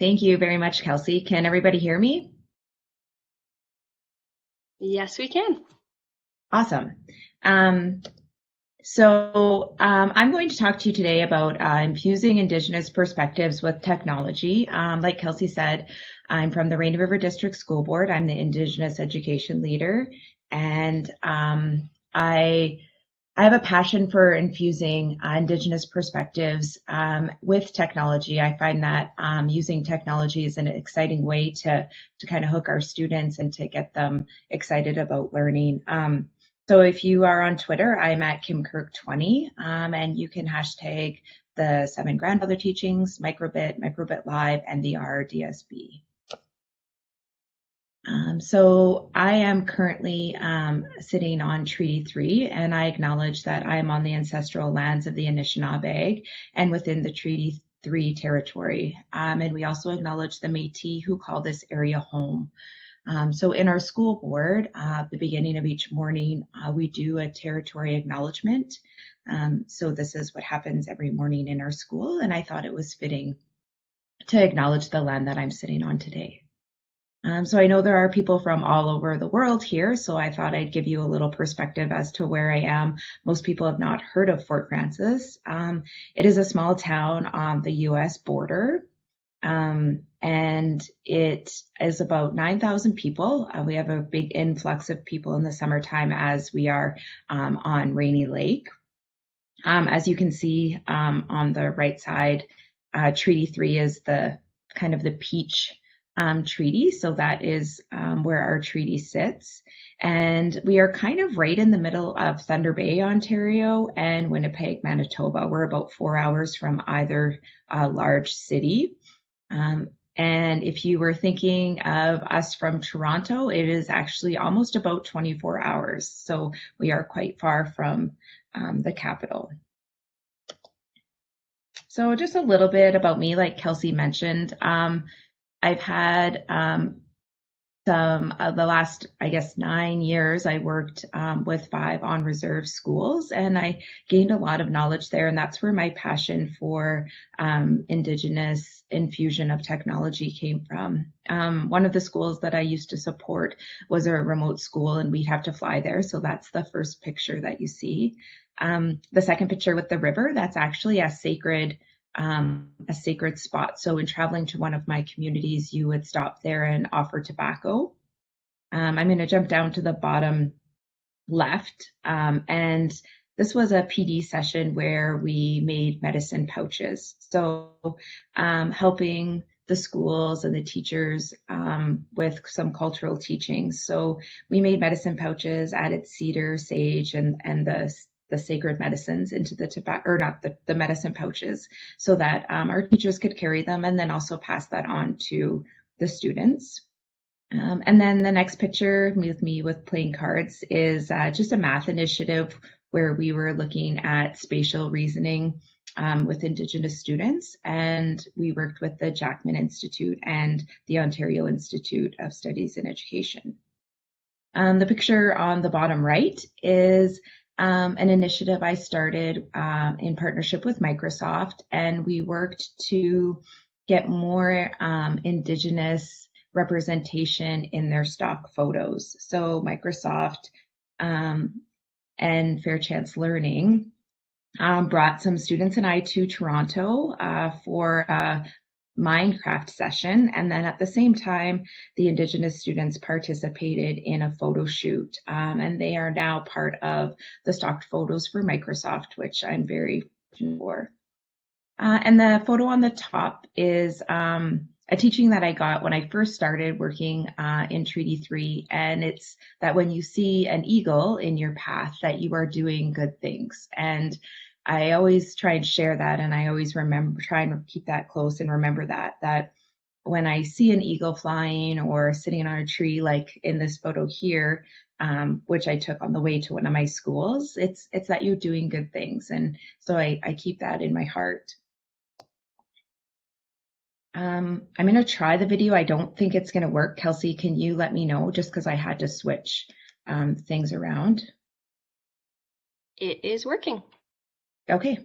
Thank you very much, Kelsey. Can everybody hear me? Yes, we can. Awesome. I'm going to talk to you today about infusing Indigenous perspectives with technology. Like Kelsey said, I'm from the Rainy River District School Board. I'm the Indigenous education leader, and I have a passion for infusing Indigenous perspectives with technology. I find that using technology is an exciting way to kind of hook our students and to get them excited about learning. So if you are on Twitter, I'm at Kim Kirk 20, and you can hashtag the 7 grandmother teachings, microbit live, and the RDSB. So I am currently sitting on Treaty 3, and I acknowledge that I am on the ancestral lands of the Anishinaabe and within the Treaty 3 territory. And we also acknowledge the Métis who call this area home. So in our school board, at the beginning of each morning, we do a territory acknowledgement. So this is what happens every morning in our school, and I thought it was fitting to acknowledge the land that I'm sitting on today. So I know there are people from all over the world here, so I thought I'd give you a little perspective as to where I am. Most people have not heard of Fort Frances. It is a small town on the US border, and it is about 9,000 people. We have a big influx of people in the summertime as we are on Rainy Lake. As you can see on the right side, Treaty 3 is the kind of the peach treaty. So that is where our treaty sits. And we are kind of right in the middle of Thunder Bay, Ontario, and Winnipeg, Manitoba. We're about 4 hours from either large city. And if you were thinking of us from Toronto, it is actually almost about 24 hours. So we are quite far from the capital. So just a little bit about me, like Kelsey mentioned. I've had the last, I guess, 9 years, I worked with 5 on reserve schools, and I gained a lot of knowledge there. And that's where my passion for Indigenous infusion of technology came from. One of the schools that I used to support was a remote school, and we'd have to fly there. So that's the first picture that you see. The second picture with the river, that's actually a sacred spot. So in traveling to one of my communities, you would stop there and offer tobacco. I'm going to jump down to the bottom left. And this was a PD session where we made medicine pouches. So helping the schools and the teachers with some cultural teachings. So we made medicine pouches, added cedar, sage, and the sacred medicines into the tobacco, or not the medicine pouches, so that our teachers could carry them and then also pass that on to the students. And then the next picture with me with playing cards is just a math initiative where we were looking at spatial reasoning with Indigenous students, and we worked with the Jackman Institute and the Ontario Institute of Studies in Education. The picture on the bottom right is an initiative I started in partnership with Microsoft, and we worked to get more Indigenous representation in their stock photos. So Microsoft and Fair Chance Learning brought some students and I to Toronto for a Minecraft session. And then at the same time, the Indigenous students participated in a photo shoot. And they are now part of the stocked photos for Microsoft, which I'm very fortunate for. And the photo on the top is a teaching that I got when I first started working in Treaty 3. And it's that when you see an eagle in your path, that you are doing good things. And I always try and share that, and I always try and keep that close and remember that when I see an eagle flying or sitting on a tree, like in this photo here, which I took on the way to one of my schools, it's that you're doing good things. And so I keep that in my heart. I'm going to try the video. I don't think it's going to work. Kelsey, can you let me know, just because I had to switch things around? It is working. Okay.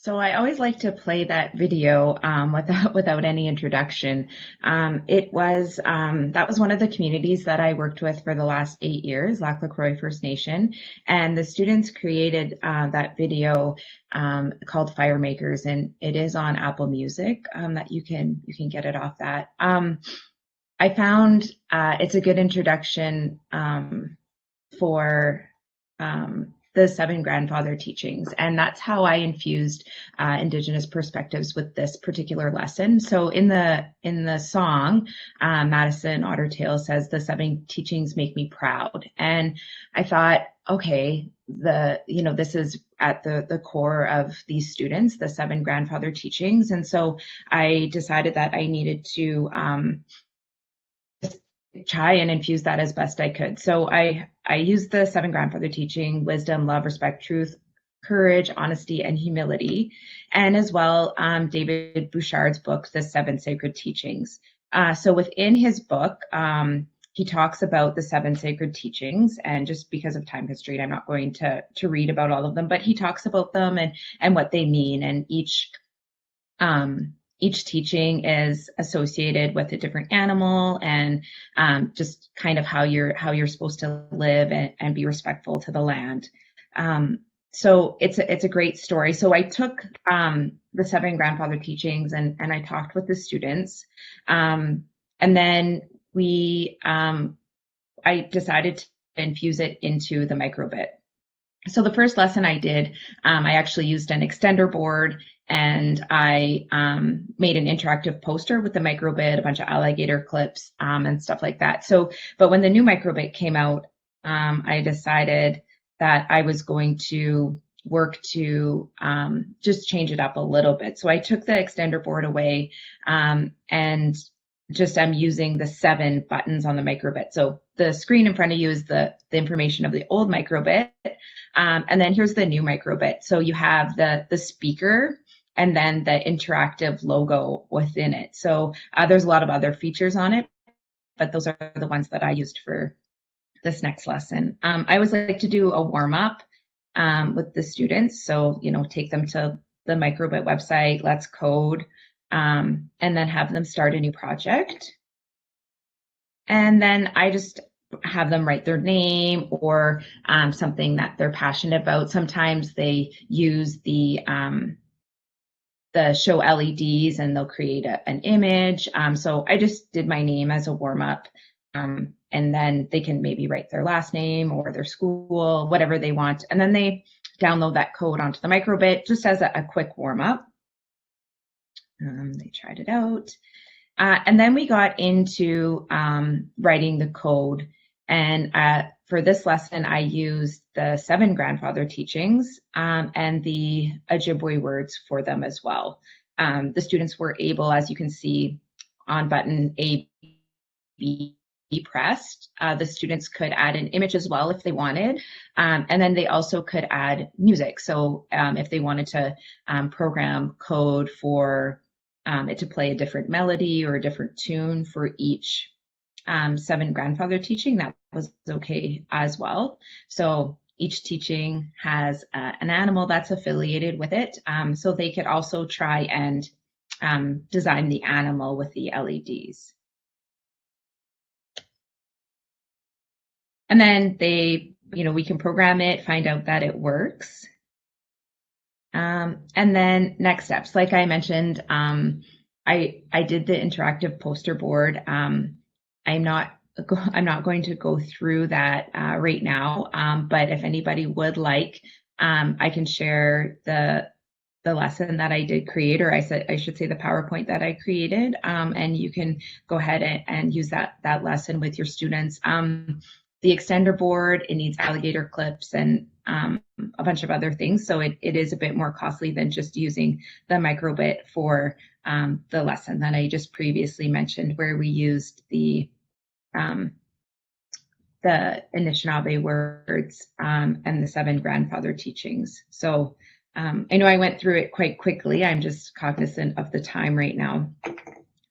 So I always like to play that video without any introduction. That was one of the communities that I worked with for the last 8 years, Croix First Nation, and the students created that video called Fire Makers, and it is on Apple Music that you can get it off that. I found it's a good introduction for the seven grandfather teachings, and that's how I infused indigenous perspectives with this particular lesson. So in the song, Madison Ottertail says the seven teachings make me proud, and I thought, okay, this is at the core of these students, the seven grandfather teachings, and so I decided that I needed to try and infuse that as best I could. So I used the seven grandfather teaching: wisdom, love, respect, truth, courage, honesty, and humility, and as well David Bouchard's book, The Seven Sacred Teachings. So within his book, he talks about the seven sacred teachings, and just because of time constraint, I'm not going to read about all of them, but he talks about them and what they mean, and each teaching is associated with a different animal, and just kind of how you're supposed to live and be respectful to the land. So it's a great story. So I took the seven grandfather teachings and I talked with the students, and then I decided to infuse it into the microbit. So the first lesson I did, I actually used an extender board, and I made an interactive poster with the microbit, a bunch of alligator clips, and stuff like that. But when the new microbit came out, I decided that I was going to work to just change it up a little bit. So I took the extender board away, and just I'm using the 7 buttons on the microbit. So the screen in front of you is the information of the old microbit. And then here's the new microbit. So you have the speaker and then the interactive logo within it. So there's a lot of other features on it, but those are the ones that I used for this next lesson. I always like to do a warm up with the students. So, take them to the microbit website, let's code, and then have them start a new project. And then I just have them write their name or something that they're passionate about. Sometimes they use the show LEDs and they'll create an image. So I just did my name as a warm up, and then they can maybe write their last name or their school, whatever they want. And then they download that code onto the microbit just as a quick warm up. They tried it out. And then we got into writing the code. And for this lesson, I used the 7 grandfather teachings and the Ojibwe words for them as well. The students were able, as you can see on button A, B, pressed, the students could add an image as well if they wanted. And then they also could add music. So if they wanted to program code for it to play a different melody or a different tune for each 7 grandfather teaching, that was okay as well. So each teaching has an animal that's affiliated with it. So they could also try and design the animal with the LEDs. And then we can program it, find out that it works. And then next steps, like I mentioned, I did the interactive poster board. I'm not going to go through that right now, but if anybody would like, I can share the lesson that I did create, or I should say the PowerPoint that I created, and you can go ahead and use that lesson with your students. The extender board, it needs alligator clips and a bunch of other things. So it is a bit more costly than just using the microbit for the lesson that I just previously mentioned, where we used the Anishinaabe words and the 7 grandfather teachings. So I know I went through it quite quickly. I'm just cognizant of the time right now.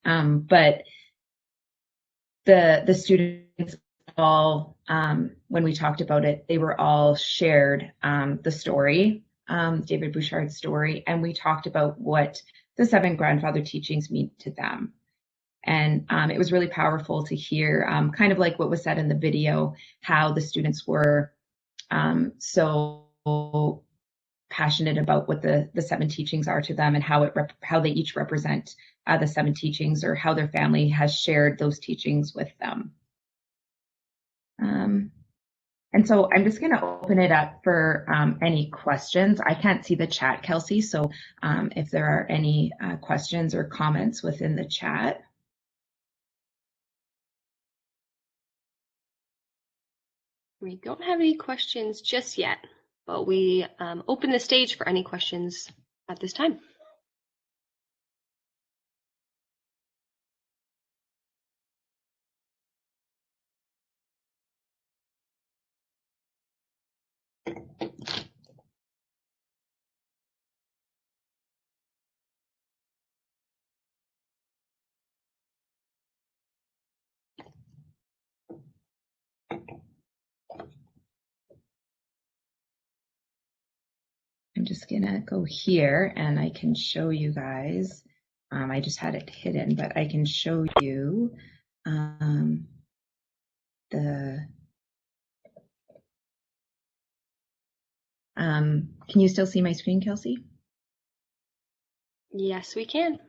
But the students all, when we talked about it, they were all shared the story David Bouchard's story, and we talked about what the 7 grandfather teachings mean to them. And it was really powerful to hear, kind of like what was said in the video, how the students were so passionate about what the 7 teachings are to them, and how they each represent the 7 teachings, or how their family has shared those teachings with them. And so I'm just going to open it up for any questions. I can't see the chat, Kelsey, so if there are any questions or comments within the chat. We don't have any questions just yet, but we open the stage for any questions at this time. I'm just gonna go here and I can show you guys. I just had it hidden, but I can show you can you still see my screen, Kelsey? Yes, we can.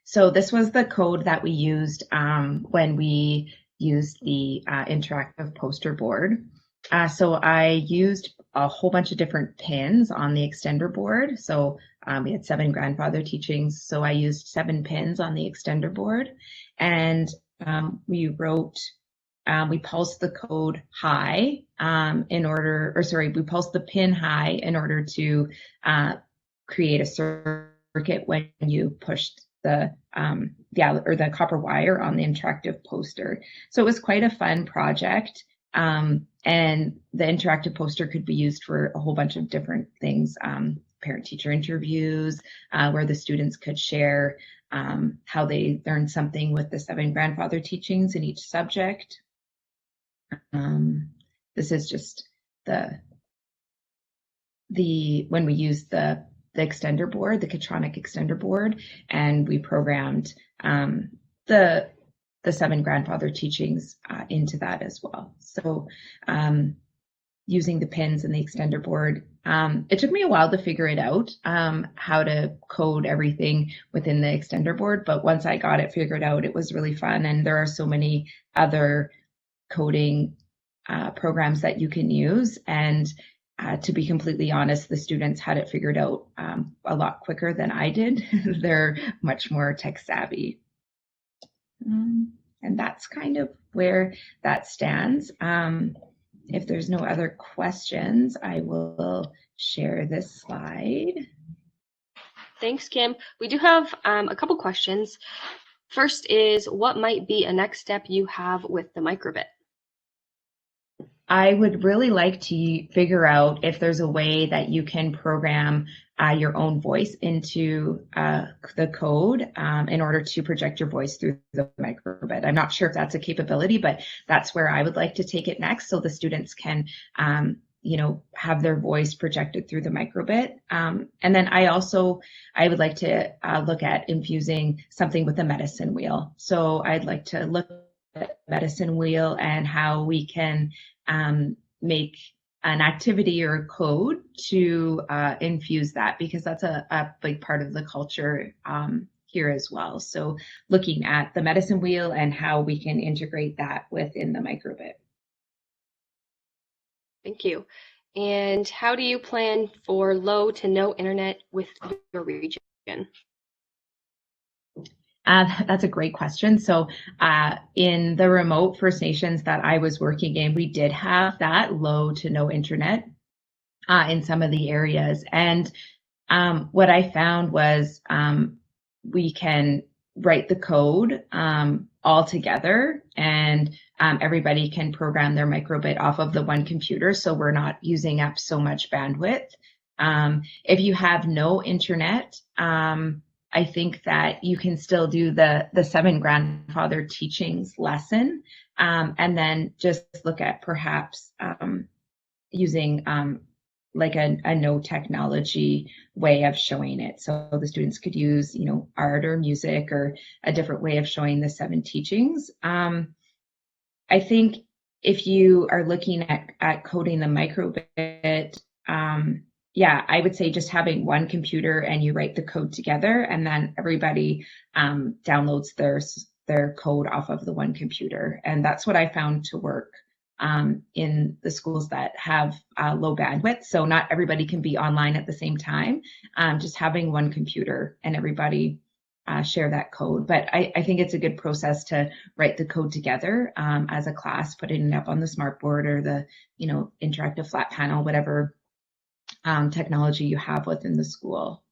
So this was the code that we used when we used the interactive poster board. So I used a whole bunch of different pins on the extender board. So we had 7 grandfather teachings. So I used 7 pins on the extender board, and we wrote, we pulsed the code high we pulsed the pin high in order to create a circuit when you pushed the copper wire on the interactive poster. So it was quite a fun project. And the interactive poster could be used for a whole bunch of different things, parent-teacher interviews, where the students could share how they learned something with the 7 grandfather teachings in each subject. This is just when we used the extender board, the Katronic extender board, and we programmed the 7 grandfather teachings into that as well. So using the pins and the extender board, it took me a while to figure it out, how to code everything within the extender board, but once I got it figured out, it was really fun. And there are so many other coding programs that you can use, and to be completely honest, the students had it figured out a lot quicker than I did. They're much more tech savvy. And that's kind of where that stands. If there's no other questions, I will share this slide. Thanks, Kim. We do have a couple questions. First is, what might be a next step you have with the microbit? I would really like to figure out if there's a way that you can program your own voice into the code in order to project your voice through the microbit. I'm not sure if that's a capability, but that's where I would like to take it next, so the students can have their voice projected through the microbit. And then I would like to look at infusing something with a medicine wheel. So I'd like to look at medicine wheel and how we can make an activity or a code to infuse that, because that's a big part of the culture here as well. So looking at the medicine wheel and how we can integrate that within the microbit. Thank you. And how do you plan for low to no internet with your region? That's a great question. So in the remote First Nations that I was working in, we did have that low to no internet in some of the areas. And what I found was we can write the code all together, and everybody can program their microbit off of the one computer, so we're not using up so much bandwidth. If you have no internet, I think that you can still do the 7 grandfather teachings lesson, and then just look at perhaps using like a no technology way of showing it. So the students could use, art or music or a different way of showing the 7 teachings. I think if you are looking at coding the microbit, yeah, I would say just having one computer and you write the code together, and then everybody downloads their code off of the one computer. And that's what I found to work in the schools that have low bandwidth. So not everybody can be online at the same time. Just having one computer and everybody share that code. But I think it's a good process to write the code together as a class, putting it up on the smartboard or the interactive flat panel, whatever technology you have within the school.